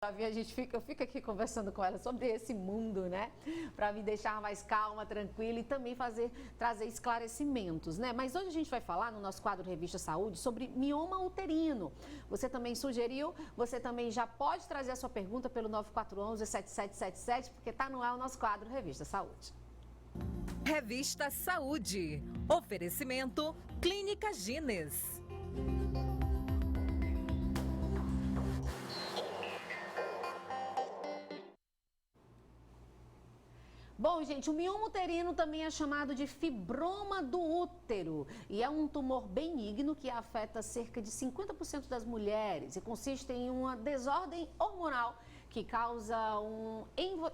ela vir, eu fico aqui conversando com ela sobre esse mundo, né? Para me deixar mais calma, tranquila e também trazer esclarecimentos, né? Mas hoje a gente vai falar no nosso quadro Revista Saúde sobre mioma uterino. Você também sugeriu, você também já pode trazer a sua pergunta pelo 9411-7777, porque está no ar o nosso quadro Revista Saúde. Revista Saúde. Oferecimento Clínica Gines. Bom, gente, o mioma uterino também é chamado de fibroma do útero e é um tumor benigno que afeta cerca de 50% das mulheres e consiste em uma desordem hormonal que causa um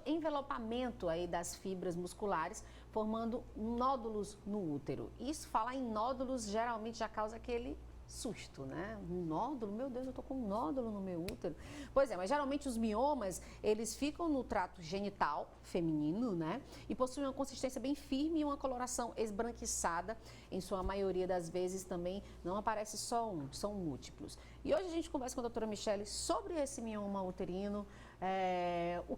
envelopamento aí das fibras musculares, formando nódulos no útero. Isso, falar em nódulos, geralmente já causa aquele susto, né? Um nódulo, meu Deus, eu tô com um nódulo no meu útero. Pois é, mas geralmente os miomas, eles ficam no trato genital feminino, né? E possuem uma consistência bem firme e uma coloração esbranquiçada. Em sua maioria das vezes também não aparece só um, são múltiplos. E hoje a gente conversa com a doutora Michele sobre esse mioma uterino, o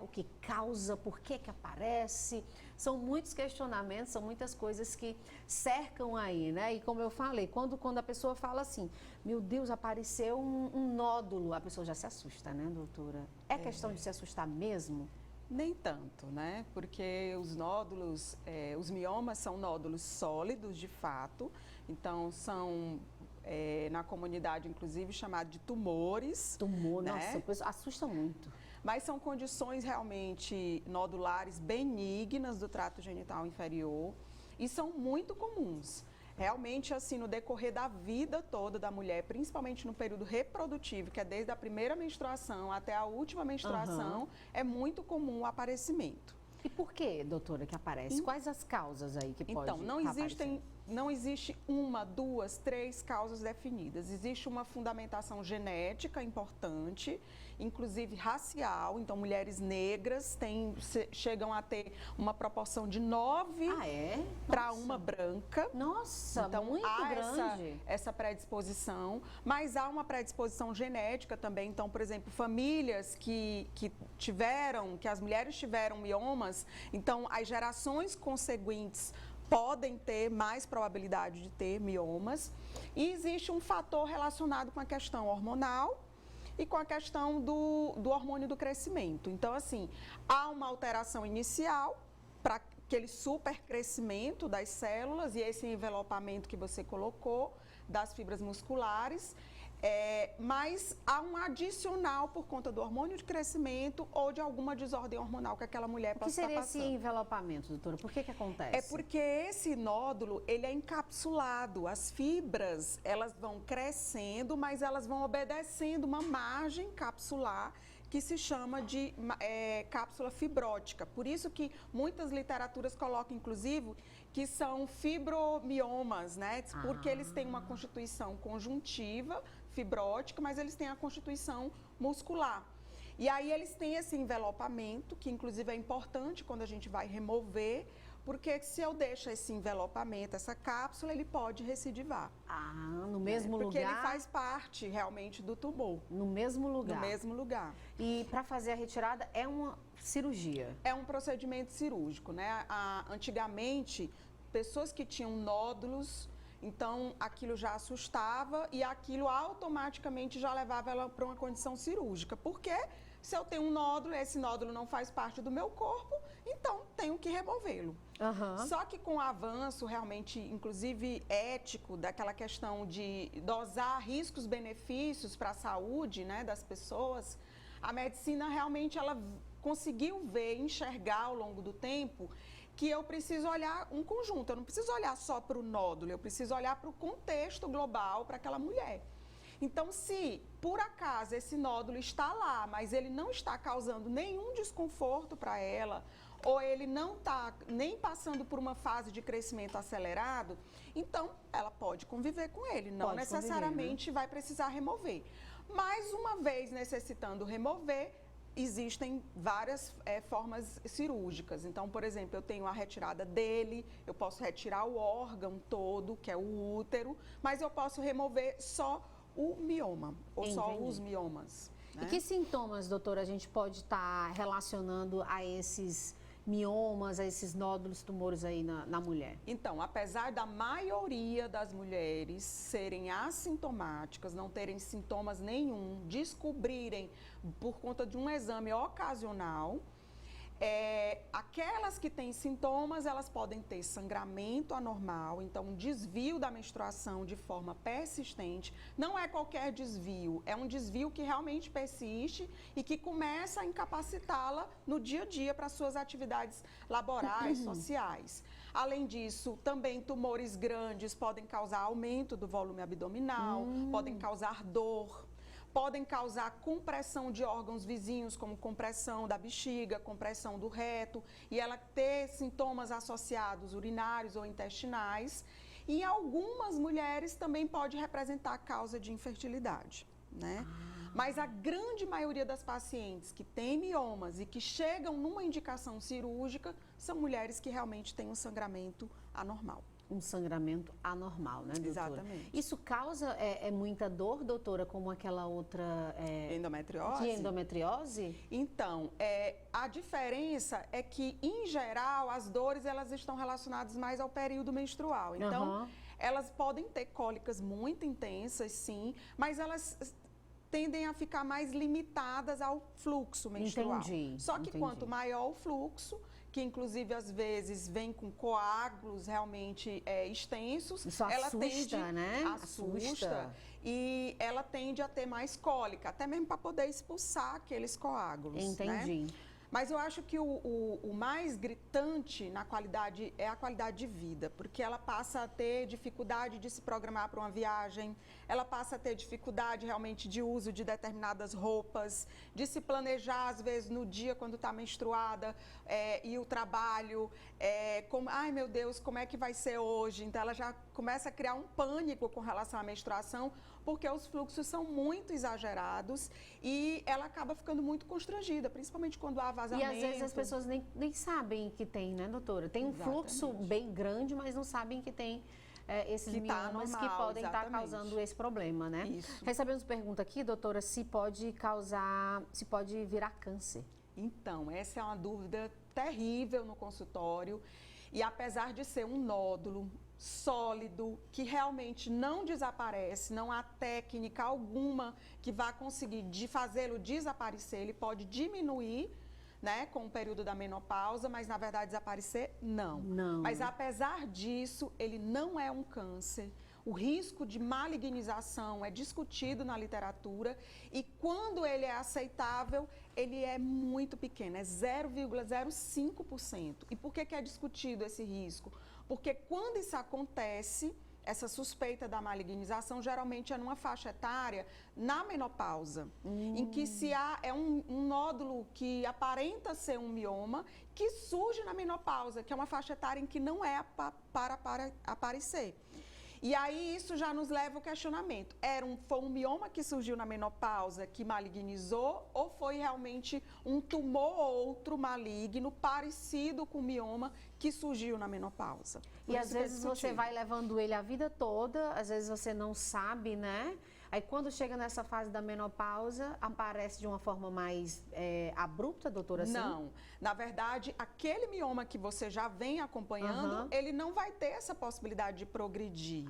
que causa, por que aparece. São muitos questionamentos, são muitas coisas que cercam aí, né? E como eu falei, quando a pessoa fala assim, meu Deus, apareceu um nódulo, a pessoa já se assusta, né, doutora? É questão de se assustar mesmo? Nem tanto, né? Porque os nódulos, os miomas são nódulos sólidos, de fato. Então, são, na comunidade, inclusive, chamados de tumores. Tumor, né? Nossa, assusta muito. Mas são condições realmente nodulares benignas do trato genital inferior e são muito comuns. Realmente, assim, no decorrer da vida toda da mulher, principalmente no período reprodutivo, que é desde a primeira menstruação até a última menstruação, é muito comum o aparecimento. E por que, doutora, que aparece? Quais as causas aí que pode Então, não existe uma, duas, três causas definidas. Existe uma fundamentação genética importante, inclusive racial. Então, mulheres negras chegam a ter uma proporção de 9 para uma branca. Nossa, então, muito grande. Essa predisposição. Mas há uma predisposição genética também. Então, por exemplo, famílias que as mulheres tiveram miomas, então as gerações conseguintes podem ter mais probabilidade de ter miomas. E existe um fator relacionado com a questão hormonal e com a questão do hormônio do crescimento. Então, assim, há uma alteração inicial para aquele supercrescimento das células e esse envelopamento que você colocou das fibras musculares. Mas há um adicional por conta do hormônio de crescimento ou de alguma desordem hormonal que aquela mulher possa estar passando. O que seria esse envelopamento, doutora? Por que acontece? É porque esse nódulo, ele é encapsulado. As fibras, elas vão crescendo, mas elas vão obedecendo uma margem capsular que se chama de cápsula fibrótica. Por isso que muitas literaturas colocam, inclusive, que são fibromiomas, né? Porque eles têm uma constituição conjuntiva, fibrótica, mas eles têm a constituição muscular. E aí eles têm esse envelopamento, que inclusive é importante quando a gente vai remover, porque se eu deixo esse envelopamento, essa cápsula, ele pode recidivar. No mesmo lugar? Porque ele faz parte realmente do tumor. No mesmo lugar? No mesmo lugar. E para fazer a retirada é uma cirurgia? É um procedimento cirúrgico, né? Antigamente, pessoas que tinham nódulos, então aquilo já assustava e aquilo automaticamente já levava ela para uma condição cirúrgica. Porque se eu tenho um nódulo, esse nódulo não faz parte do meu corpo, então tenho que removê-lo. Só que com o avanço realmente, inclusive ético, daquela questão de dosar riscos-benefícios para a saúde, né, das pessoas, a medicina realmente ela conseguiu enxergar ao longo do tempo que eu preciso olhar um conjunto, eu não preciso olhar só para o nódulo, eu preciso olhar para o contexto global para aquela mulher. Então, se por acaso esse nódulo está lá, mas ele não está causando nenhum desconforto para ela, ou ele não está nem passando por uma fase de crescimento acelerado, então ela pode conviver com ele, não necessariamente vai precisar remover. Mas uma vez necessitando remover, existem várias formas cirúrgicas. Então, por exemplo, eu tenho a retirada dele, eu posso retirar o órgão todo, que é o útero, mas eu posso remover só o mioma, ou só os miomas. E que sintomas, doutora, a gente pode estar relacionando a esses miomas, a esses nódulos, tumores aí na mulher? Então, apesar da maioria das mulheres serem assintomáticas, não terem sintomas nenhum, descobrirem por conta de um exame ocasional, aquelas que têm sintomas, elas podem ter sangramento anormal, então um desvio da menstruação de forma persistente. Não é qualquer desvio, é um desvio que realmente persiste e que começa a incapacitá-la no dia a dia para suas atividades laborais, sociais. Além disso, também tumores grandes podem causar aumento do volume abdominal, podem causar dor. Podem causar compressão de órgãos vizinhos, como compressão da bexiga, compressão do reto, e ela ter sintomas associados urinários ou intestinais. E em algumas mulheres também pode representar causa de infertilidade, né? Mas a grande maioria das pacientes que têm miomas e que chegam numa indicação cirúrgica são mulheres que realmente têm um sangramento anormal. Um sangramento anormal, né, doutora? Exatamente. Isso causa muita dor, doutora, como aquela outra... Endometriose? De endometriose? Então, a diferença é que, em geral, as dores elas estão relacionadas mais ao período menstrual. Então, elas podem ter cólicas muito intensas, sim, mas elas tendem a ficar mais limitadas ao fluxo menstrual. Entendi. Só que quanto maior o fluxo, que inclusive às vezes vem com coágulos realmente extensos. Isso ela assusta, tende, né? Assusta. E ela tende a ter mais cólica, até mesmo para poder expulsar aqueles coágulos. Entendi. Né? Mas eu acho que o mais gritante na qualidade é a qualidade de vida, porque ela passa a ter dificuldade de se programar para uma viagem, ela passa a ter dificuldade realmente de uso de determinadas roupas, de se planejar às vezes no dia quando está menstruada e o trabalho, ai meu Deus, como é que vai ser hoje? Então ela já começa a criar um pânico com relação à menstruação, porque os fluxos são muito exagerados e ela acaba ficando muito constrangida, principalmente quando há vazamento. E às vezes as pessoas nem sabem que tem, né, doutora? Tem um fluxo bem grande, mas não sabem que tem esses miomas que podem estar causando esse problema, né? Isso. Recebemos pergunta aqui, doutora, se pode virar câncer. Então, essa é uma dúvida terrível no consultório e apesar de ser um nódulo sólido, que realmente não desaparece, não há técnica alguma que vá conseguir fazê-lo desaparecer, ele pode diminuir, né, com o período da menopausa, mas na verdade desaparecer, não. Mas apesar disso, ele não é um câncer. O risco de malignização é discutido na literatura e quando ele é aceitável, ele é muito pequeno, é 0,05%. E por que é discutido esse risco? Porque quando isso acontece, essa suspeita da malignização geralmente é numa faixa etária na menopausa, em que se há um nódulo que aparenta ser um mioma que surge na menopausa, que é uma faixa etária em que não é para aparecer. E aí isso já nos leva ao questionamento, foi um mioma que surgiu na menopausa que malignizou ou foi realmente um tumor ou outro maligno parecido com o mioma que surgiu na menopausa? E às vezes você vai levando ele a vida toda, às vezes você não sabe, né? Aí quando chega nessa fase da menopausa, aparece de uma forma mais abrupta, doutora? Assim? Não. Na verdade, aquele mioma que você já vem acompanhando, ele não vai ter essa possibilidade de progredir.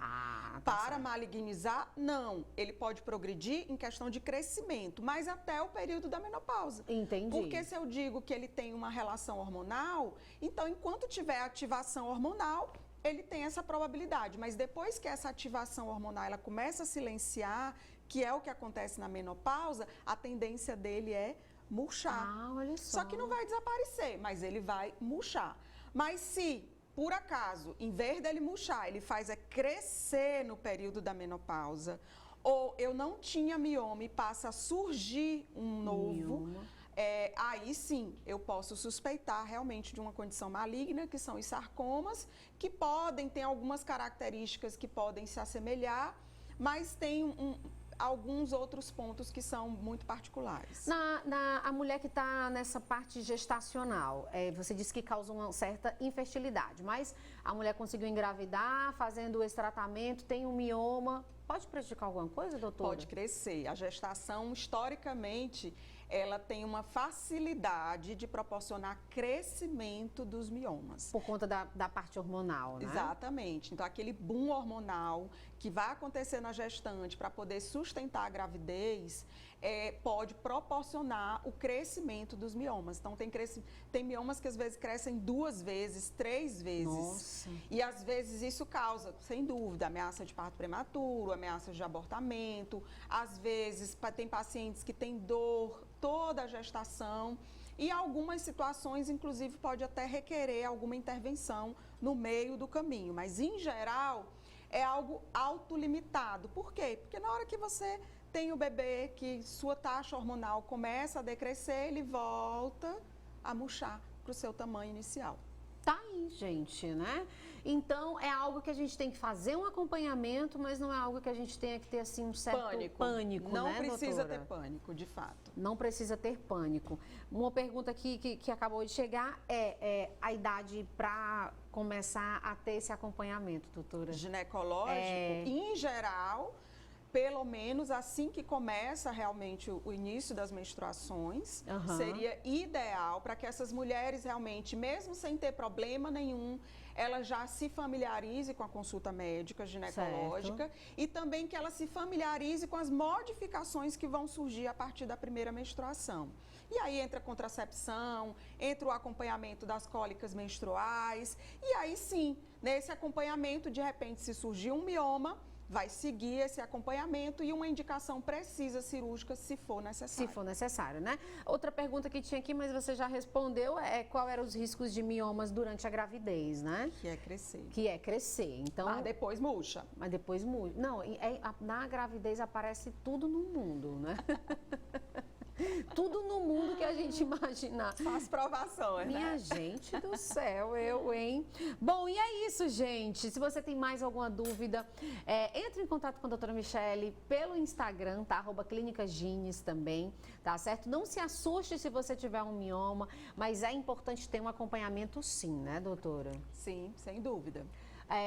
Para malignizar, não. Ele pode progredir em questão de crescimento, mas até o período da menopausa. Entendi. Porque se eu digo que ele tem uma relação hormonal, então enquanto tiver ativação hormonal, ele tem essa probabilidade, mas depois que essa ativação hormonal ela começa a silenciar, que é o que acontece na menopausa, a tendência dele é murchar. Olha só. Só que não vai desaparecer, mas ele vai murchar. Mas se, por acaso, em vez dele murchar, ele faz crescer no período da menopausa, ou eu não tinha mioma e passa a surgir um novo... aí sim, eu posso suspeitar realmente de uma condição maligna, que são os sarcomas, que ter algumas características que podem se assemelhar, mas tem alguns outros pontos que são muito particulares. A mulher que está nessa parte gestacional, você disse que causa uma certa infertilidade, mas a mulher conseguiu engravidar, fazendo esse tratamento, tem um mioma, pode prejudicar alguma coisa, doutora? Pode crescer. A gestação, historicamente, ela tem uma facilidade de proporcionar crescimento dos miomas. Por conta da parte hormonal, né? Exatamente. Então, aquele boom hormonal que vai acontecer na gestante para poder sustentar a gravidez, pode proporcionar o crescimento dos miomas. Então, tem miomas que às vezes crescem 2 vezes, 3 vezes. Nossa. E às vezes isso causa, sem dúvida, ameaça de parto prematuro, ameaça de abortamento. Às vezes, tem pacientes que têm dor toda a gestação. E algumas situações, inclusive, pode até requerer alguma intervenção no meio do caminho. Mas, em geral, é algo autolimitado. Por quê? Porque na hora que você tem o bebê, que sua taxa hormonal começa a decrescer, ele volta a murchar para o seu tamanho inicial. Tá aí, gente, né? Então, é algo que a gente tem que fazer um acompanhamento, mas não é algo que a gente tenha que ter, assim, um certo pânico, não, né, precisa doutora? ter pânico, de fato. Não precisa ter pânico. Uma pergunta aqui que acabou de chegar a idade para começar a ter esse acompanhamento, doutora? Ginecológico, em geral, pelo menos assim que começa realmente o início das menstruações, seria ideal para que essas mulheres realmente, mesmo sem ter problema nenhum, ela já se familiarize com a consulta médica ginecológica, certo, e também que ela se familiarize com as modificações que vão surgir a partir da primeira menstruação. E aí entra a contracepção, entra o acompanhamento das cólicas menstruais, e aí sim, nesse acompanhamento, de repente, se surgir um mioma, vai seguir esse acompanhamento e uma indicação precisa cirúrgica, se for necessário. Se for necessário, né? Outra pergunta que tinha aqui, mas você já respondeu, qual eram os riscos de miomas durante a gravidez, né? Que é crescer. Que é crescer. Então, mas depois murcha. Mas depois murcha. Não, na gravidez aparece tudo no mundo, né? Tudo no mundo que a gente imaginar. São as provações, Minha gente do céu, hein? Bom, e é isso, gente. Se você tem mais alguma dúvida, entre em contato com a doutora Michele pelo Instagram, tá? @ClínicaGines também, tá certo? Não se assuste se você tiver um mioma, mas é importante ter um acompanhamento sim, né, doutora? Sim, sem dúvida.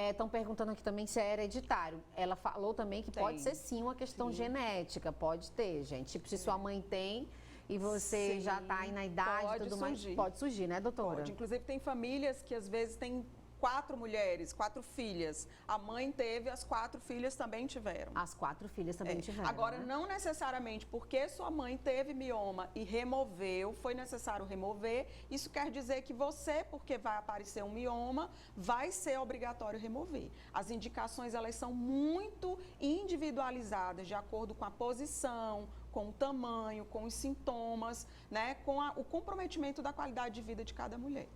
Estão perguntando aqui também se é hereditário. Ela falou também que pode ser sim uma questão genética, pode ter, gente. Tipo, se sua mãe tem e você já está aí na idade e tudo mais, pode surgir, né, doutora? Pode. Inclusive, tem famílias que às vezes têm 4 mulheres, 4 filhas. A mãe teve, as 4 filhas também tiveram. As 4 filhas também tiveram. Agora, né? não necessariamente porque sua mãe teve mioma e removeu, foi necessário remover. Isso quer dizer que você, porque vai aparecer um mioma, vai ser obrigatório remover. As indicações, elas são muito individualizadas, de acordo com a posição, com o tamanho, com os sintomas, né? Com o comprometimento da qualidade de vida de cada mulher.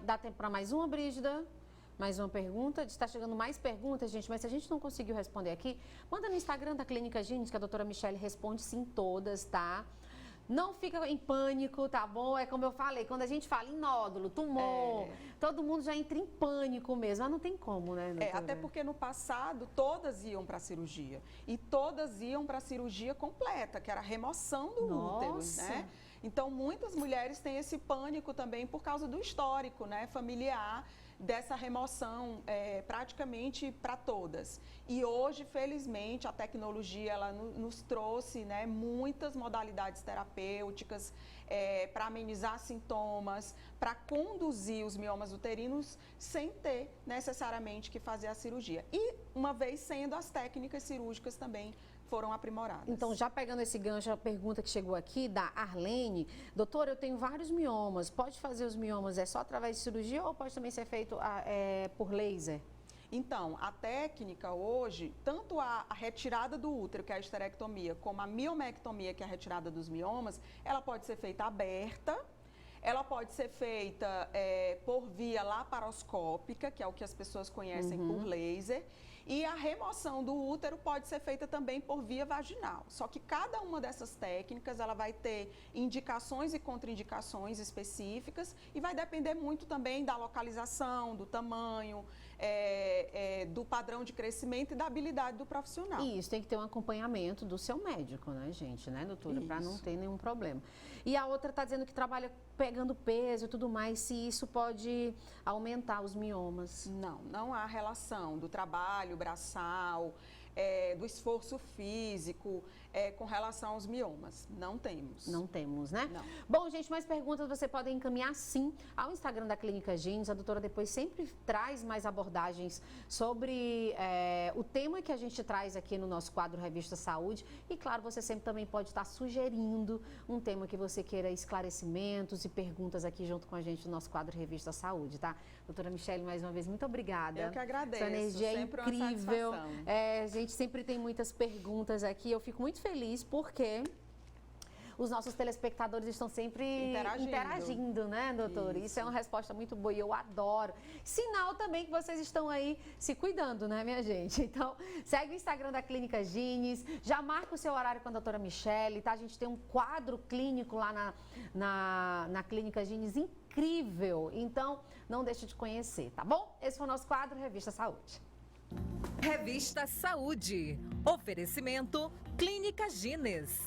Dá tempo para mais uma, Brígida? Mais uma pergunta? Está chegando mais perguntas, gente, mas se a gente não conseguiu responder aqui, manda no Instagram da Clínica Gines, que a doutora Michele responde sim todas, tá? Não fica em pânico, tá bom? É como eu falei, quando a gente fala em nódulo, tumor, todo mundo já entra em pânico mesmo, mas não tem como, né, doutora? Até porque no passado todas iam para a cirurgia e todas iam para a cirurgia completa, que era a remoção do útero, né? Então, muitas mulheres têm esse pânico também por causa do histórico, né, familiar, dessa remoção praticamente para todas. E hoje, felizmente, a tecnologia ela nos trouxe, né, muitas modalidades terapêuticas para amenizar sintomas, para conduzir os miomas uterinos sem ter necessariamente que fazer a cirurgia. E, uma vez sendo, as técnicas cirúrgicas também foram aprimoradas. Então, já pegando esse gancho, a pergunta que chegou aqui da Arlene, doutora, eu tenho vários miomas, pode fazer os miomas só através de cirurgia ou pode também ser feito por laser? Então, a técnica hoje, tanto a retirada do útero, que é a esterectomia, como a miomectomia, que é a retirada dos miomas, ela pode ser feita aberta, ela pode ser feita por via laparoscópica, que é o que as pessoas conhecem por laser, e a remoção do útero pode ser feita também por via vaginal. Só que cada uma dessas técnicas, ela vai ter indicações e contraindicações específicas e vai depender muito também da localização, do tamanho, do padrão de crescimento e da habilidade do profissional. E isso tem que ter um acompanhamento do seu médico, né, gente, né, doutora? Para não Isso. ter nenhum problema. E a outra está dizendo que trabalha pegando peso e tudo mais, se isso pode aumentar os miomas. Não há relação do trabalho braçal, do esforço físico com relação aos miomas. Não temos. Não temos, né? Não. Bom, gente, mais perguntas você pode encaminhar sim ao Instagram da Clínica Gines. A doutora depois sempre traz mais abordagens sobre o tema que a gente traz aqui no nosso quadro Revista Saúde. E claro, você sempre também pode estar sugerindo um tema que você queira esclarecimentos e perguntas aqui junto com a gente no nosso quadro Revista Saúde, tá? Doutora Michele, mais uma vez, muito obrigada. Eu que agradeço. Sua energia é Sempre uma incrível. satisfação. A gente sempre tem muitas perguntas aqui. Eu fico muito feliz porque os nossos telespectadores estão sempre interagindo, né, doutora? Isso é uma resposta muito boa e eu adoro. Sinal também que vocês estão aí se cuidando, né, minha gente? Então, segue o Instagram da Clínica Gines, já marca o seu horário com a doutora Michele, tá? A gente tem um quadro clínico lá na Clínica Gines incrível. Então, não deixe de conhecer, tá bom? Esse foi o nosso quadro Revista Saúde. Revista Saúde. Oferecimento Clínica Gines.